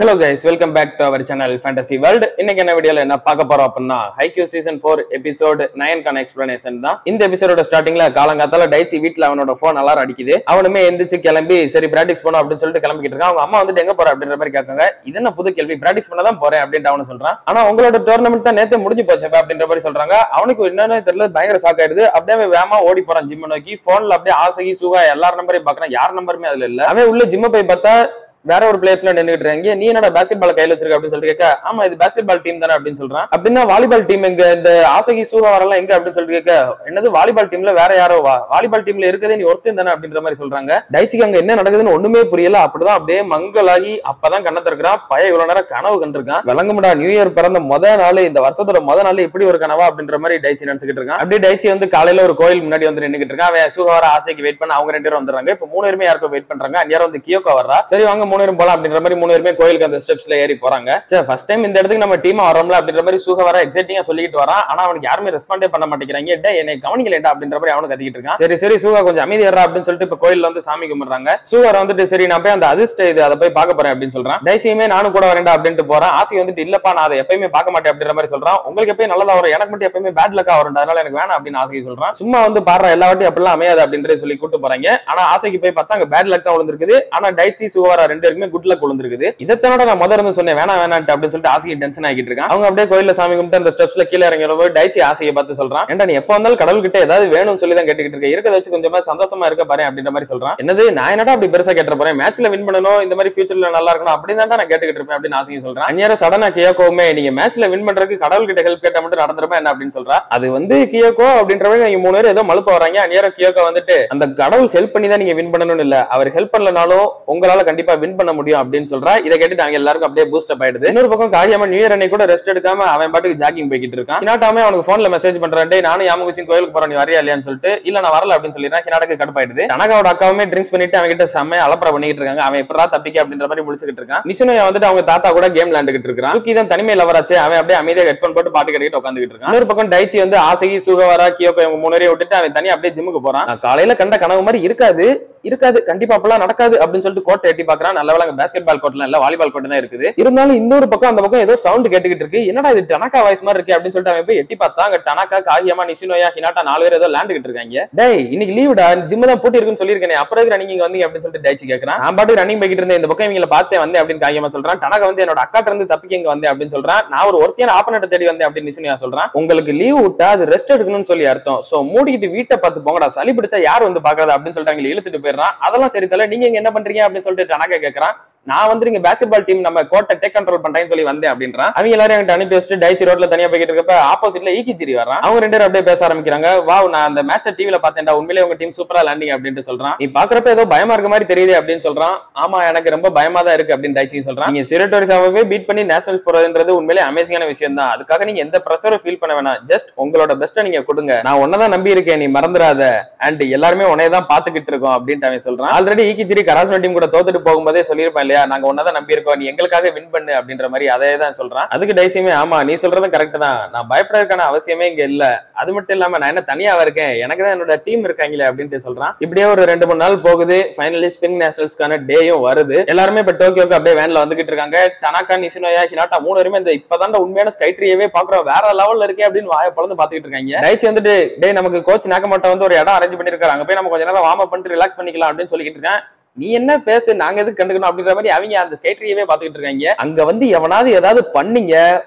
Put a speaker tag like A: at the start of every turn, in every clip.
A: Hello guys, welcome back to our channel Fantasy World. இன்னைக்கு என்ன வீடியோல என்ன பார்க்க போறோம் அப்படின்னா ஹைக்யூ சீசன் 4 எபிசோட் 9 கான எக்ஸ்பிளனேஷன் தான். இந்த எபிசோடோட ஸ்டார்டிங்ல காலங்காத்தால டைச்சி வீட்ல அவனோட போன் அலாரம் அடிக்குது. அவனுமே எந்திரிச்சு கிளம்பி சரி பிராக்டிஸ் போணும் அப்படின்னு சொல்லிட்டு கிளம்பிக்கிட்டு இருக்கான். அவங்க அம்மா வந்துட்டு எங்க போற அப்படின்ற மாதிரி கேட்காங்க. இது என்ன புது கேள்வி, பிராக்டிஸ் பண்ண தான் போறேன் அப்படின்னு அவனு சொல்றான். ஆனா உங்களோட டோர்னமெண்ட் தான் நேத்து முடிஞ்சு போச்சு அப்படின்ற மாதிரி சொல்றாங்க. அவனுக்கு என்னன்னு தெரியல, பயங்கர ஷாக் ஆயிடுது. அப்படியே வேகமா ஓடி போறான் ஜிம் நோக்கி. போன்ல அப்படியே ஆசகி சுகா எல்லார் நம்பரையும் பாக்குறான். யார் நம்பருமே அதுல இல்ல. அவன் உள்ள ஜிம்ம போய் பார்த்தா வேற ஒரு பிளேஸ்ல நின்னுட்டு இருக்காங்க. நீ என்னடா பாஸ்கெட் பால் கையில வச்சிருக்க அப்படின்னு சொல்லிட்டு கேட்க, ஆமா இது பாஸ்கெட் பால் டீம் தானே அப்படின்னு சொல்றான். அப்படின்னா வாலிபால் டீம் எங்க, இந்த ஆசகி சூகா வரலாம் எங்க அப்படின்னு சொல்லிட்டு கேட்க, என்னது வாலிபால் டீம்ல வேற யாரோ வா, வாலிபால் டீம்ல இருக்கதே நீ ஒருத்தன் தானே அப்படின்ற மாதிரி சொல்றாங்க. டைச்சிக்கு அங்க என்ன நடக்குதுன்னு ஒண்ணுமே புரியல. அப்படிதான் அப்படியே மங்களாகி அப்பதான் கண்ணை திறக்கிறான். பையன் இவ்வளவு நேரம் கனவு கண்டிருக்கான். விளங்குமுடா, நியூ இயர் பிறந்த நாள், இந்த வருஷத்தோட நாள் இப்படி ஒரு கனவா அப்படின்ற மாதிரி டைச்சி நினைச்சுக்கிட்டு இருக்கான். அப்படியே டைச்சி வந்து காலையில ஒரு கோயில் முன்னாடி வந்து நின்னுக்கிட்டு இருக்கான். அவன் சூகா வர ஆசைக்கு வெயிட் பண்ண அவங்க 2 பேரும் வந்துறாங்க. இப்ப 3 பேருமே யாருக்கும் வெயிட் பண்றாங்க. அந்நேரம் வந்து கியோகா வர்றா. சரி வாங்க 3 பேரும் போலாம் அப்படின்ற 3 பேருமே கோயிலுக்கு அந்த ஸ்டெப்ஸ்ல ஏறி போறாங்க. சரி ஃபர்ஸ்ட் டைம் இந்த இடத்துக்கு நம்ம டீமா வரோம்ல அப்படின்ற மாதிரி சூகா வர எக்ஸைட்டிங்கா சொல்லிட்டு வரான். ஆனா அவனுக்கு யாருமே ரெஸ்பாண்டே பண்ண மாட்டேங்கிறாங்க. என்னை கவனிக்கலடா அப்படின்ற மாதிரி அவனுக்கு கத்திக்கிட்டு இருக்கான். சரி சரி சூகா கொஞ்சம் அமைதியா அப்படின்னு சொல்லிட்டு இப்ப கோயில்ல வந்து சாமி கும்பிடுறாங்க. சூகா வந்துட்டு சரி நான் போய் அந்த அதிர்ஷ்ட இது அதை போய் பார்க்க போறேன் அப்படின்னு சொல்றான். டைசியுமே நானும் கூட வரேன்டா அப்படின்ட்டு போறான். ஆசை வந்துட்டு இல்லப்பா நான் அதை எப்பயுமே பார்க்க மாட்டேன் அப்படின்ற மாதிரி சொல்றான். உங்களுக்கு எப்பயும் நல்லதா வரும், எனக்கு மட்டும் எப்பயுமே பேட் லக்கா வரும், அதனால எனக்கு வேணாம் அப்படின்னு ஆசைக்கு சொல்றான். சும்மா வந்து பாடுற எல்லா வாட்டியும் அப்படிலாம் அமையாது அப்படின்ற சொல்லி கூட்டு போறாங்க. ஆனா ஆசைக்கு போய் பார்த்தா அங்க பேட் லக் தான் விழுந்திருக்குது. ஆனா டைசி சூகா 2 பேருக்குமே குட் லக் விழுந்திருக்குது. இதத்தோட நான் முதல்ல இருந்து சொன்னேன் வேணாம் வேணான்ட்டு அப்படின்னு சொல்லிட்டு ஆசைக்கு டென்ஷன் ஆகிட்டு இருக்கான். அவங்க அப்படியே கோயில்ல சாமி கும்பிட்டு அந்த ஸ்டெப்ஸ்ல கீழே இறங்கிற டைச்சி ஆசையை பார்த்து சொல்றான், ஏன்டா நீ எப்ப வந்தாலும் கடவுள் கிட்ட ஏதாவது வேணும்னு சொல்லி தான் கேட்டுக்கிட்டு இருக்க, இருக்கதை வச்சு கொஞ்சமா சந்தோஷமா இருக்க பாரு அப்படின்ற மாதிரி சொல்றான். என்னது நான் என்னடா அப்படி பெருசா கேட்டு போறேன், மேட்ச்ல வின் பண்ணணும், இந்த மாதிரி ஃபியூச்சர்ல நல்லா இருக்கணும் அப்படின்னு தான் நான் கேட்டுக்கிட்டு இருப்பேன் அப்படின்னு ஆசையை சொல்றான். அந்நேரம் சடனா கியோகோவுமே நீங்க மேட்ச்ல வின் பண்றதுக்கு கடவுள் கிட்ட ஹெல்ப் கேட்டா மட்டும் நடந்துருமா என்ன அப்படின்னு சொல்றா. அது வந்து கியோகோ அப்படின்றவங்க நீங்க 3 பேர் ஏதோ மழுப்ப வராங்க. அந்நேரம் கியோகோ வந்துட்டு அந்த கடவுள் ஹெல்ப் பண்ணி தான் நீங்க வின் பண்ணணும்னு இல்ல, அவர் ஹெல்ப் பண்ணலனாலும் உங்களால கண்டிப்பா வின் பண்ண முடியும் அப்படின்னு சொல்றா. இதை கேட்டு நாங்க எல்லாருக்கும் அப்படியே பூஸ்ட் அப் ஆயிடுது. இன்னொரு பக்கம் காரியாம நியூ இயர் அன்னைக்கு கூட ரெஸ்ட் எடுக்காம அவன் பாட்டுக்கு ஜாகிங் போய்கிட்டு இருக்கான். ஹினாட்டாமே அவனுக்கு போன்ல மெசேஜ் பண்றான், நானும் யாமகுச்சி கோயிலுக்கு போறேன் நீ வரியா இல்லையான்னு சொல்லிட்டு. இல்ல நான் வரல அப்படின்னு சொல்லிடுறான். ஹினாட்டாக்கு கடுப்பாயிடுது. தனகாவோட அக்காவுமே ட்ரிங்க்ஸ் பண்ணிட்டு அவங்க கிட்ட செம்மையா அலப்பற பண்ணிட்டு இருக்காங்க. அவன் எப்படா தப்பிக்க அப்படின்ற மாதிரி முடிச்சுக்கிட்டு இருக்கான். நிஷுனோயா வந்துட்டு அவங்க தாத்தா கூட கேம் விளையாண்டுகிட்டு இருக்கான். சுக்கி தான் தனிமையில வராச்சு. அவன் அப்படியே அமைதியா ஹெட்போன் போட்டு பாட்டு கேட்டுட்டு உட்காந்துக்கிட்டு இருக்கான். இன்னொரு பக்கம் டைச்சி வந்து ஆசகி சூகவாரா கியோகோ இவங்க 3 பேரையும் விட்டுட்டு அவன் தனியா அப்படியே ஜிம்முக்கு போறான். காலையில கண்ட கனவு மாதிரி இருக்காது கண்டிப்பா அப்பெல்லாம் நடக்காது அப்படின்னு சொல்லிட்டு கோட்டை எட்டி பாக்குறான். நல்ல வேளை பாஸ்கெட் பால் கோர்ட்ல இல்ல வாலிபால் கோர்ட் தான் இருக்குது. இருந்தாலும் இன்னொரு பக்கம் அந்த பக்கம் ஏதோ சவுண்ட் கேட்டுக்கிட்டு இருக்கு. என்னடா இது டனகா வாய்ஸ் மாதிரி இருக்கு அப்படின்னு சொல்லிட்டு அவன் போய் எட்டி பார்த்தா அங்க டனகா காகியமா நிஷினோயா ஹினாட்டா 4 பேர் ஏதோ விளையாண்டுகிட்டு இருக்காங்க. டேய் இன்னைக்கு லீவுடா, ஜிம் தான் பூட்டி இருக்குன்னு சொல்லியிருக்கேன், அப்புறம் எதுக்கு ரன்னிங் வந்தீங்க அப்படின்னு சொல்லிட்டு டைச்சி கேட்கறான். நான் பாட்டு ரன்னிங் போய்கிட்டு இருந்தேன், இந்த பக்கம் இவங்களை பார்த்தே வந்தேன் அப்படின்னு காகியமா சொல்றான். டனகா வந்து என்னோட அக்காட்ட இருந்து தப்பிக்க இங்க வந்தேன் அப்படின்னு சொல்றான். நான் ஒரு ஒருத்தியான ஆப்பனட்ட தேடி வந்தேன் அப்படின்னு நிஷினோயா சொல்றான். உங்களுக்கு லீவ் விட்டா அது ரெஸ்ட் எடுக்கணும்னு சொல்லி அர்த்தம். சோ மூடிக்கிட்டு வீட்டை பார்த்து போங்கடா, சளி பிடிச்சா யார் வந்து பாக்குறது அப்படின்னு சொல்லிட்டு அவங்க இழுத்துட்டு போயிடுறான். அதெல்லாம் சரி தல, நீங்க என்ன பண்றீங்க அப்படின்னு சொல்லிட்டு டனகா கேட்கறான். நான் வந்து இங்க பாஸ்கெட் பால் டீம் நம்ம கோட்டை டேக் கண்ட்ரோல் பண்றேன்னு சொல்லி வந்தேன் அப்படின்றான். அவங்க எல்லாரும் என்கிட்ட அனுப்பி வச்சுட்டு டைச்சி ரோட்ல தனியா போய்கிட்டு இருக்கப்ப ஆப்போசிட்ல ஈக்கிச்சிரி வரான். அவங்க 2 பேரும் அப்படியே பேச ஆரம்பிக்கிறாங்க. வாவ் நான் அந்த மேட்சை டிவில பார்த்தேன்டா, உண்மையிலேயே உங்க டீம் சூப்பரா லேண்டிங் அப்படின்னு சொல்றான். நீ பாக்குறப்ப ஏதோ பயமா இருக்க மாதிரி தெரியுது அப்படின்னு சொல்றான். ஆமா எனக்கு ரொம்ப பயமா தான் இருக்கு அப்படின்னு டைச்சி சொல்றான். நீங்க சிரட்டோரிஸாவே பீட் பண்ணி நேஷனல்ஸ் போறதுன்றது உண்மையிலேயே அமேசிங்கான விஷயம் தான். அதுக்காக நீங்க எந்த பிரஷரும் ஃபீல் பண்ண வேணாம், ஜஸ்ட் உங்களோட பெஸ்ட்டை நீங்க கொடுங்க, நான் உன்னதான் நம்பி இருக்கேன், நீ மறந்துடாத, அண்ட் எல்லாருமே உன்னைய தான் பாத்துக்கிட்டு இருக்கோம் அப்படின்னு அவன் சொல்றான். ஆல்ரெடி ஈக்கிச்சிரி கராஸ்மன் டீம் கூட தோத்துட்டு போகும்போதே சொல்லியிருப்பான் இல்லையா, நாங்க உன்னதான் நம்பி இருக்கோம், நீ எங்களுக்காக வின் பண்ணு அப்படின்ற மாதிரி அதே தான் சொல்றான். அதுக்கு டைசியுமே ஆமா நீ சொல்றதும் கரெக்ட் தான், நான் பயப்படுறதுக்கான அவசியமே இங்க இல்ல, அது மட்டும் இல்லாம நான் என்ன தனியாவா இருக்கேன், எனக்கு தான் என்னோட டீம் இருக்காங்களே அப்படின்ட்டு சொல்றான். இப்படியே ஒரு 2-3 நாள் போகுது. ஃபைனலி ஸ்பிரிங் நேஷனல்ஸ்க்கான டேயும் வருது. எல்லாருமே இப்ப டோக்கியோக்கு அப்படியே வேன்ல வந்துகிட்டு இருக்காங்க. டனகா நிஷினோயா ஹினாட்டா 3 பேருமே இந்த இப்பதான் உண்மையான ஸ்கை ட்ரீயவே பாக்குறோம், வேற லெவல்ல இருக்கே அப்படின்னு வாயை பொளந்து பாத்துக்கிட்டு இருக்காங்க. டைச்சி வந்துட்டு டே நமக்கு கோச் நாக்கமாட்டா வந்து ஒரு இடம் அரேஞ்ச் பண்ணிருக்காரு, அங்க போய் நம்ம கொஞ்ச நேரம் வார்ம் அப் பண்ணிட்டு ரிலாக்ஸ் பண்ணிக்கலாம் அப்படின்னு சொல்லிட்டு இருக்கேன். நீ என்ன பேசு, நாங்க எதுக்கு கண்டுக்கணும் அப்படின்ற மாதிரி அவங்க அந்த ஸ்கேட்டரியவே பாத்துக்கிட்டு இருக்காங்க. அங்க வந்து எவனாவது ஏதாவது பண்ணீங்க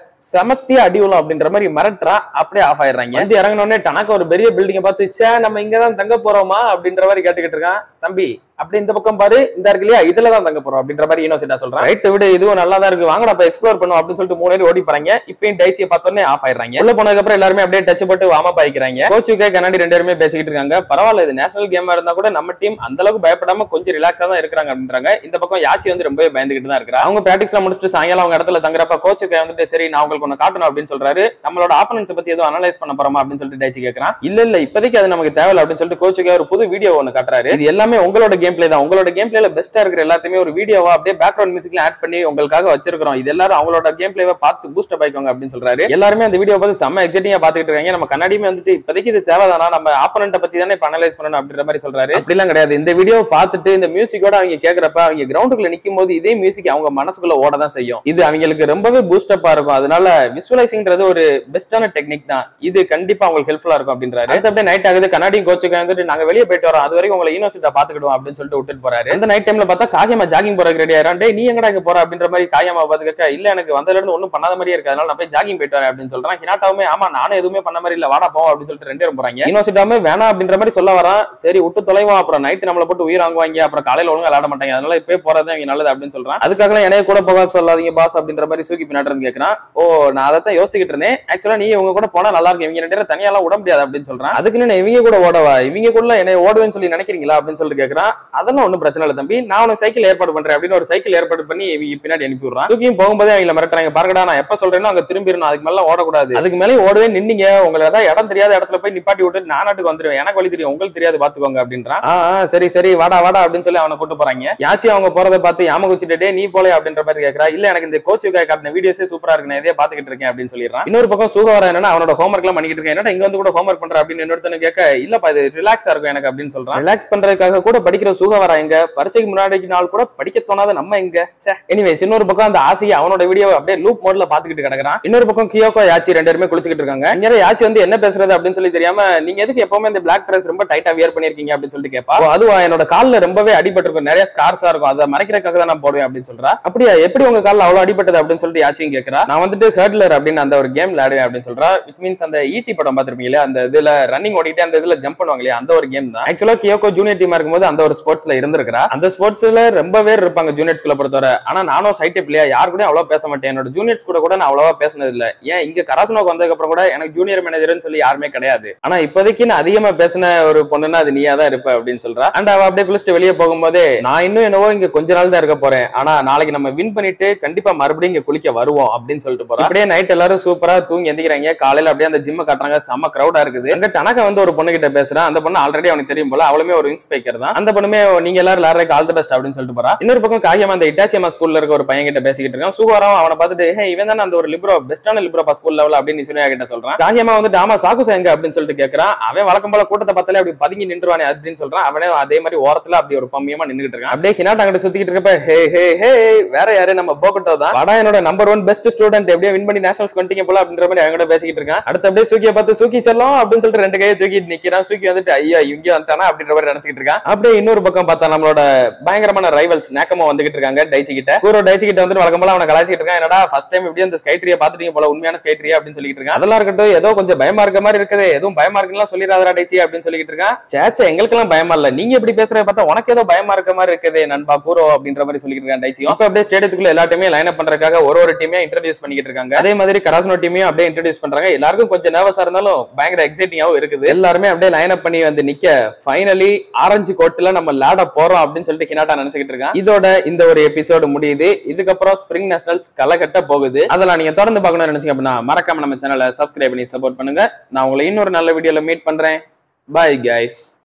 A: சமத்தியா அடிவுலும் அப்படின்ற மாதிரி மிரட்டுறா. அப்படியே ஆஃப் ஆயிடுறாங்க. வந்து இறங்கினோடனே டனகா ஒரு பெரிய பில்டிங்கை பார்த்து நம்ம இங்கதான் தங்க போறோமா அப்படின்ற மாதிரி கேட்டுக்கிட்டு இருக்கான். தம்பி அப்படி இந்த பக்கம் பாரு, இந்த இருக்கு இல்லையா இதுலதான் தங்க போறோம் அப்படின்ற மாதிரி இன்னோசென்டா சொல்றான். ரைட் விட இதுவும் நல்லா தான் இருக்கு, வாங்க நம்ம எக்ஸ்ப்ளோர் பண்ணுவோம் அப்படின்னு சொல்லிட்டு 3 பேர் ஓடி போறாங்க. இப்பயும் டைசியை பார்த்தோன்னே ஆஃப் ஆயிடுறாங்க. உள்ள போனதுக்கு அப்புறம் எல்லாருமே அப்படியே டச் போட்டு வார்ம் அப் ஆயிக்கிறாங்க. கோச்சுக்கே கண்ணாடி 2 பேருமே பேசிக்கிட்டு இருக்காங்க. பரவாயில்ல இது நேஷனல் கேமா இருந்தா கூட நம்ம டீம் அந்த அளவுக்கு பயப்படாம கொஞ்சம் ரிலாக்ஸா தான் இருக்காங்க அப்படின்றாங்க. இந்த பக்கம் யாசி வந்து ரொம்ப பயந்துகிட்டு தான் இருக்கா. அவங்க பிராக்டிஸ்ல முடிச்சுட்டு சாயங்காலம் அவங்க இடத்துல தங்குறப்ப கோச்சுக்கே வந்துட்டு சரி நான் உங்களுக்கு ஒன்னு காட்டணும் அப்படின்னு சொல்றாரு. நம்மளோட ஆப்பனன்ஸ் பத்தி ஏதோ அனலைஸ் பண்ண போறோமா அப்படின்னு சொல்லிட்டு டைச்சி கேக்குறான். இல்ல இப்போதைக்கு அது நமக்கு தேவையில்லை அப்படின்னு சொல்லிட்டு கோச்சுக்கு ஒரு புது வீடியோ ஒன்னு காட்டுறாரு. இது எல்லாமே உங்களோட கேம் பிளே தான். உங்களோட கேம் பிளேல பெஸ்டா இருக்கிற எல்லாத்தையுமே ஒரு வீடியோவா அப்படியே பேக்ரவுண்ட் மியூசிக்ல ஆட் பண்ணி உங்களுக்காக வச்சிருக்கோம். இது எல்லாரும் அவங்களோட கேம் பிளேவை பார்த்து பூஸ்ட் அப் ஆயிக்கோங்க அப்படின்னு சொல்றாரு. எல்லாருமே அந்த வீடியோ பார்த்து செம்ம எக்ஸைட்டிங்கா பாத்துக்கிட்டு இருக்காங்க. நம்ம கண்ணாடியுமே வந்துட்டு இப்போதைக்கு இது தேவைதானா, நம்ம ஆப்பனன்ட்ட பத்தி தானே அனலைஸ் பண்ணணும் அப்படின்ற மாதிரி சொல்றாரு. அப்படிலாம் கிடையாது. இந்த வீடியோ பார்த்துட்டு இந்த மியூசிக்கோட அவங்க கேட்கறப்ப அவங்க கிரவுண்டுக்குள்ள நிக்கும் போது இதே மியூசிக் அவங்க மனசுக்குள்ள ஓட தான் செய்யும். இது அவங்களுக்கு ரொம்பவே பூஸ்ட் அப்பா இருக்கும். அதனால விசுவலைசிங்கிறது ஒரு பெஸ்டான டெக்னிக் தான். இது கண்டிப்பா உங்களுக்கு ஹெல்ப்ஃபுல்லா இருக்கும் அப்படின்றாரு. அடுத்து அப்படியே நைட் ஆகுது. கண்ணாடியும் கோச்சுக்கு வந்துட்டு நாங்க வெளியே போயிட்டு வரோம், அது வரைக்கும் உங்களை யூனிவர்சிட்டியா பாத்துக்கிடுவோம் அப்படின்னு சொல்லிட்டு விட்டுட்டு போறாரு. அந்த நைட் டைம்ல பார்த்தா காயமா ஜாகிங் போறதுக்கு ரெடி ஆயிரம். டேய் நீ எங்கடா இங்க போற அப்படின்ற மாதிரி காயமா பார்த்து கேட்க, இல்ல எனக்கு வந்ததுல இருந்து ஒன்னும் பண்ணாத மாதிரியே இருக்கு, அதனால நான் போய் ஜாகிங் போயிட்டு வரேன் அப்படின்னு சொல்றான். ஹினாட்டாவுமே ஆமா நானும் எதுவுமே பண்ண மாதிரி இல்ல, வாடா போவோம் அப்படின்னு சொல்லிட்டு 2 பேரும் போறாங்க. யூனிவர்சிட்டாமே வேணாம் அப்படின்ற மாதிரி சொல்ல வரான். சரி விட்டு தொலைவோம், அப்புறம் நைட் நம்மளை போட்டு உயிர் வாங்குவாங்க, அப்புறம் காலையில ஒழுங்கா விளையாட மாட்டாங்க, அதனால இப்பவே போறது இங்க நல்லது அப்படின்னு சொல்றான். அதுக்காக என்னைய கூட போக சொல்லாதீங்க பாஸ் அப்படின்ற மாதிரி சூக்கி பின்னாடி இருந்து கேட்கறான். ஓ நான் அதான் யோசிச்சுட்டு இருந்தேன், ஆக்சுவலா நீ இவங்க கூட போனா நல்லா இருக்கும், இவங்க 2 பேரும் தனியா எல்லாம் விட முடியாது அப்படின்னு சொல்றான். அதுக்கு நான் இவங்க கூட ஓடவா, இவங்க கூட என்ன ஓடுவேன்னு சொல்லி நினைக்கிறீங்களா அப்படின்னு சொல்லிட்டு கேட்கறான். அதெல்லாம் ஒன்னும் பிரச்சனை இல்லை தம்பி, நான் உனக்கு சைக்கிள் ஏற்பாடு பண்றேன் அப்படின்னு ஒரு சைக்கிள் ஏற்பாடு பண்ணி இவங்க பின்னாடி அனுப்பி விடுறான். சூக்கியும் போகும்போதே அவங்க மிரட்டுறாங்க, பாருங்கடா நான் எப்ப சொல்றேனோ அங்க திரும்பிடணும், அதுக்கு மேல ஓடக்கூடாது, அதுக்கு மேலே ஓடவே நின்னீங்க உங்களை ஏதாவது இடம் தெரியாத இடத்துல போய் நிப்பாட்டி விட்டு நாட்டுக்கு வந்துருவேன், எனக்கு வழி தெரியும் உங்களுக்கு தெரியாது பாத்துக்கோங்க அப்படின்றான். சரி சரி வாடா வாடா அப்படின்னு சொல்லி அவனை கூட்டு போறாங்க. யாசி அவங்க போறதை பார்த்து யாமகுச்சிட்டே நீ போல அப்படின்ற மாதிரி கேட்கறா. இல்ல எனக்கு இந்த கோச்சுக்காய் காட்டின வீடியோஸே சூப்பரா இருக்கு, நான் இதே பாத்துக்கிட்டு இருக்கேன் அப்படின்னு சொல்லிடுறான். இன்னொரு பக்கம் சூகவரா என்னன்னா அவனோட ஹோம்ஒர்க் எல்லாம் பண்ணிட்டு இருக்கேன், என்னடா இங்க வந்து கூட ஹோம்ஒர்க் பண்ற அப்படின்னு இன்னொருத்தன கேட்க, இல்லப்பா இது ரிலாக்ஸா இருக்கும் எனக்கு அப்படின்னு சொல்றான். ரிலாக்ஸ் பண்றதுக்காக கூட படிக்கிற சூகவரா எங்க, பரீட்சைக்கு முன்னாடி நாள் கூட படிக்க தோணாத நம்ம எங்க. எனிவேஸ் இன்னொரு பக்கம் அந்த ஆசியை அவனோட வீடியோ அப்படியே லூப் மோட்ல பாத்துக்கிட்டு கிடக்குறான். இன்னொரு பக்கம் கியோகோ யாச்சி 2 பேருமே குளிச்சுக்கிட்டு இருக்காங்க. இங்க யாச்சி வந்து என்ன பேசுறது அப்படின்னு சொல்லி தெரியாம, நீங்க எதுக்கு எப்பவுமே இந்த பிளாக் ட்ரெஸ் ரொம்ப டைட்டா வியர் பண்ணிருக்கீங்க அப்படின்னு சொல்லிட்டு கேட்பா. அதுவா என்னோட கால்ல ரொம்பவே அடிபட்டு இருக்கும், நிறைய ஸ்கார்ஸா இருக்கும், அதை மறைக்கிறதுக்காக தான் நான் போடுவேன் அப்படின்னு சொல்றா. அப்படியா எப்படி உங்க கால்ல அவ்வளவு அடிபட்டது அப்படின்னு சொல்லிட்டு யாச்சியும் கேட்கறா. நான் வந்துட்டு ஹர்ட்லர் அப்படின்னு அந்த ஒரு கேம் விளையாடுவேன் அப்படின்னு சொல்றா. விச் மீன்ஸ் அந்த ஈட்டி படம் பாத்திருப்பீங்களா, அந்த இதுல ரன்னிங் ஓடிட்டு அந்த இதுல ஜம்ப் பண்ணுவாங்க இல்லையா, அந்த ஒரு கேம் தான். ஆக்சுவலா கியோகோ ஜூனியர் டீமா இருக்கும்போது அந்த ஒரு ஸ்போர்ட்ஸ்ல இருந்திருக்கா. அந்த ஸ்போர்ட்ஸ்ல ரொம்ப பேர் இருப்பாங்க ஜூனியர் ஸ்கூல்ல பொறுத்தவரை. ஆனா நானும் சைட் பிள்ளையா யாரு கூட அவ்வளவு பேச மாட்டேன், என்னோட ஜூனியர்ஸ் கூட நான் அவ்வளவா பேசினது இல்ல. ஏன் இங்க கராசுனோக்கு வந்ததுக்கு அப்புறம் கூட எனக்கு ஜூனியர் மேனேஜர்னு சொல்லி யாருமே கிடையாது. ஆனா இப்போதைக்கு நான் அதிகமா பேசின ஒரு பொண்ணுன்னா அது நீயா தான் இருப்ப அப்படின்னு சொல்றா. அண்ட் அவ அப்படியே குளிச்சுட்டு வெளியே போகும்போதே, நான் இன்னும் என்னவோ இங்க கொஞ்ச நாள் தான் இருக்க போறேன், ஆனா நாளைக்கு நம்ம வின் பண்ணிட்டு கண்டிப்பா மறுபடியும் இங்க குளிக்க வருவோம் அப்படின்னு சொல்லிட்டு போறோம். அப்படியே நைட் எல்லாரும் சூப்பரா தூங்கி எந்திக்கிறாங்க. காலையில அப்படியே அந்த ஜிம்ம காட்டுறாங்க, செம்ம கிரௌடா இருக்குது. அங்க டனகா வந்து ஒரு பொண்ணு கிட்ட பேசுறான். அந்த பொண்ணு ஆல்ரெடி அவனுக்கு தெரியும் போல, அவளுமே ஒரு இன்ஸ்பெக்டர் தான். அந்த பொண்ணுமே நீங்க எல்லாரும் விளையாடுறதுக்கு ஆல் தி பெஸ்ட் அப்படின்னு சொல்லிட்டு போறா. இன்னொரு பக்கம் காகியமா அந்த இட்டாச்சியமா ஸ்கூல்ல இருக்க ஒரு பையன் கிட்ட பேசிக்கிட்டு இருக்கான். சூகவரம் அவனை பார்த்துட்டு, ஹே இவன் தானே அந்த ஒரு லிப்ரோ பெஸ்டான லிப்ரோ ஸ்கூல் லெவல் அப்படின்னு சொல்லி கிட்ட சொல்றான். காகியமா வந்துட்டு ஆமா சாக்குசா எங்க அப்படின்னு சொல்லிட்டு கேட்கறான். அவன் வழக்கம் போல கூட்டத்தை பார்த்தாலே அப்படி பதுங்கி நின்றுவானே அப்படின்னு சொல்றான். அவனே அதே மாதிரி ஓரத்துல அப்படி ஒரு பம்மியமா நின்றுட்டு இருக்கான். அப்படியே ஹினாட்டா கிட்ட சுத்திக்கிட்டு இருக்கப்ப, ஹே ஹே ஹே வேற யாரு நம்ம போகட்டோ தான், வாடா என்னோட நம்பர் 1 பெஸ்ட் ஸ்டூடெண்ட், எப்படியே வின் பண்ணி நேஷனல்ஸ் கொண்டீங்க போல அப்படின்ற மாதிரி அவங்க பேசிக்கிட்டு இருக்கான். அடுத்து அப்படியே சூக்கியை பார்த்து சூக்கி செல்லும் அப்படின்னு சொல்லிட்டு 2 கையை தூக்கிட்டு நிக்கிறான். சூக்கி வந்துட்டு ஐயா இங்க வந்துட்டானா அப்படின்ற மாதிரி நினைச்சிட்டு இருக்கான். அப்படியே இன்னொரு பக்கம் பார்த்தா நம்மளோட பயங்கரமான ரைவல்ஸ் நேக்கமோ வந்துகிட்டு இருக்காங்க. டைச்சி கிட்ட கூரோ டைச்சி கிட்ட வந்து வழக்கம் போல அவனை கலாய்ச்சிட்டு இருக்கான். என்னடா ஃபர்ஸ்ட் டைம் இப்படி அந்த ஸ்கை ட்ரீயை பாத்துட்டீங்க போல, உண்மையான ஸ்கை ட்ரீ அப்படின்னு சொல்லிட்டு இருக்கான். அதெல்லாம் இருக்கட்டும், ஏதோ கொஞ்சம் பயமா இருக்க மாதிரி இருக்குது, எதுவும் பயமா இருக்குன்னு சொல்லிடாதடா டைச்சி அப்படின்னு சொல்லிட்டு இருக்கான். சேச்சே எங்களுக்கெல்லாம் பயமா இல்ல, நீங்க எப்படி பேசுறத பார்த்தா உனக்கு ஏதோ பயமா இருக்க மாதிரி இருக்குது நண்பா கூரோ அப்படின்ற மாதிரி சொல்லிட்டு இருக்கான் டைச்சி. அப்ப அப்படியே ஸ்டேடியத்துக்குள்ள எல்லா டீமே லைன் அப் பண்றதுக்காக ஒரு டீமே இன்ட்ரோடியூஸ் பண்ணிட்டு இருக்காங்க. அதே மாதிரி கராசுனோ டீமையும் அப்படியே இன்ட்ரோடியூஸ் பண்றாங்க. எல்லாருக்கும் கொஞ்சம் நர்வஸா இருந்தாலும் பயங்கர எக்ஸைட்டிங்காவும் இருக்குது. எல்லாருமே அப்படியே லைன் அப் பண்ணி வந்து நிக்க, ஃபைனலி ஆரஞ்சு கோட்ல நம்ம விளையாட போறோம் அப்படின்னு சொல்லிட்டு ஹினாட்டா நினைச்சிட்டு இருக்கான். இதோட இந்த ஒரு எபிசோடு முடியுது. இதுக்கப்புறம் ஸ்பிரிங் நேஷனல்ஸ் கலகட்ட போகுது. அதெல்லாம் நீங்க தொடர்ந்து பார்க்கணும்னு நினைச்சீங்க அப்படின்னா மறக்காம நம்ம சேனலை சப்ஸ்கிரைப் பண்ணி சப்போர்ட் பண்ணுங்க. நான் உங்களை இன்னொரு நல்ல வீடியோல மீட் பண்றேன். Bye guys.